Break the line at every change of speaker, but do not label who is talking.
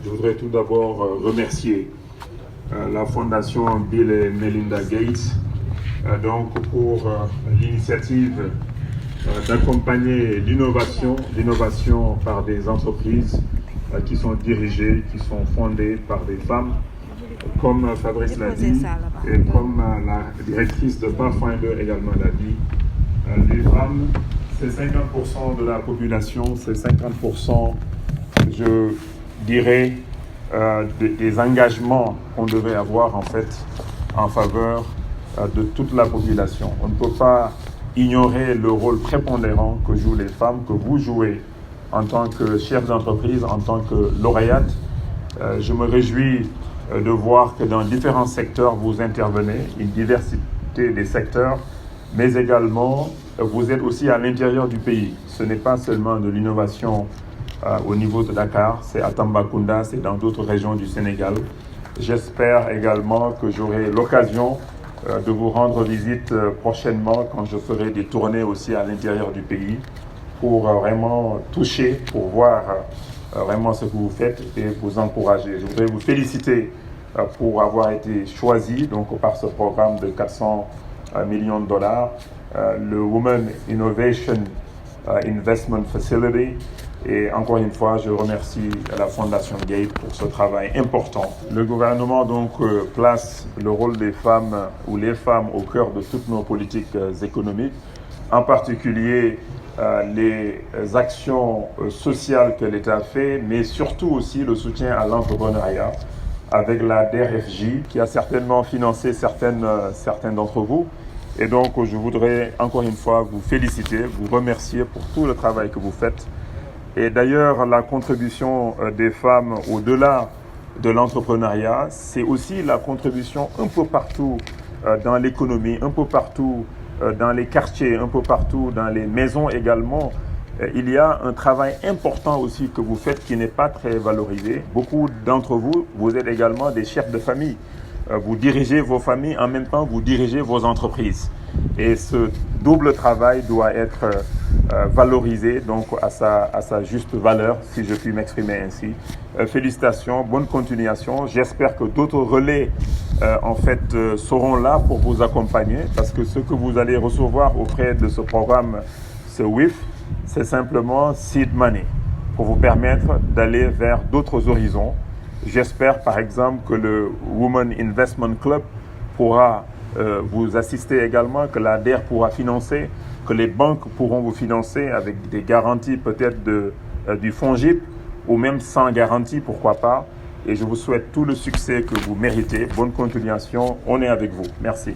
Je voudrais tout d'abord remercier la Fondation Bill et Melinda Gates pour l'initiative d'accompagner l'innovation par des entreprises qui sont dirigées, qui sont fondées par des femmes, comme Fabrice l'a dit, et comme la directrice de Pathfinder également l'a dit. Les femmes, c'est 50% de la population, c'est 50%, je dirais, des engagements qu'on devait avoir en fait en faveur de toute la population. On ne peut pas ignorer le rôle prépondérant que jouent les femmes, que vous jouez en tant que chef d'entreprise, en tant que lauréate. Je me réjouis de voir que dans différents secteurs vous intervenez, une diversité des secteurs, mais également vous êtes aussi à l'intérieur du pays. Ce n'est pas seulement de l'innovation au niveau de Dakar, c'est à Tambacounda, c'est dans d'autres régions du Sénégal. J'espère également que j'aurai l'occasion de vous rendre visite prochainement quand je ferai des tournées aussi à l'intérieur du pays pour vraiment toucher, pour voir vraiment ce que vous faites et vous encourager. Je voudrais vous féliciter pour avoir été choisi donc, par ce programme de 400 millions de dollars, le Women Innovation Investment Facility. Et encore une fois, je remercie la Fondation Gates pour ce travail important. Le gouvernement donc place le rôle des femmes ou les femmes au cœur de toutes nos politiques économiques, en particulier les actions sociales que l'État fait, mais surtout aussi le soutien à l'entrepreneuriat avec la DRFJ qui a certainement financé certains d'entre vous. Et donc, je voudrais encore une fois vous féliciter, vous remercier pour tout le travail que vous faites. Et d'ailleurs, la contribution des femmes au-delà de l'entrepreneuriat, c'est aussi la contribution un peu partout dans l'économie, un peu partout dans les quartiers, un peu partout dans les maisons également. Il y a un travail important aussi que vous faites qui n'est pas très valorisé. Beaucoup d'entre vous, vous êtes également des chefs de famille. Vous dirigez vos familles, en même temps vous dirigez vos entreprises. Et ce double travail doit être valorisé donc à sa juste valeur, si je puis m'exprimer ainsi. Félicitations, bonne continuation. J'espère que d'autres relais seront là pour vous accompagner parce que ce que vous allez recevoir auprès de ce programme, ce WIF, c'est simplement seed money pour vous permettre d'aller vers d'autres horizons. J'espère par exemple que le Women Investment Club pourra vous assister également, que l'ADER pourra financer, que les banques pourront vous financer avec des garanties peut-être du FONGIP ou même sans garantie, pourquoi pas. Et je vous souhaite tout le succès que vous méritez. Bonne continuation, on est avec vous. Merci.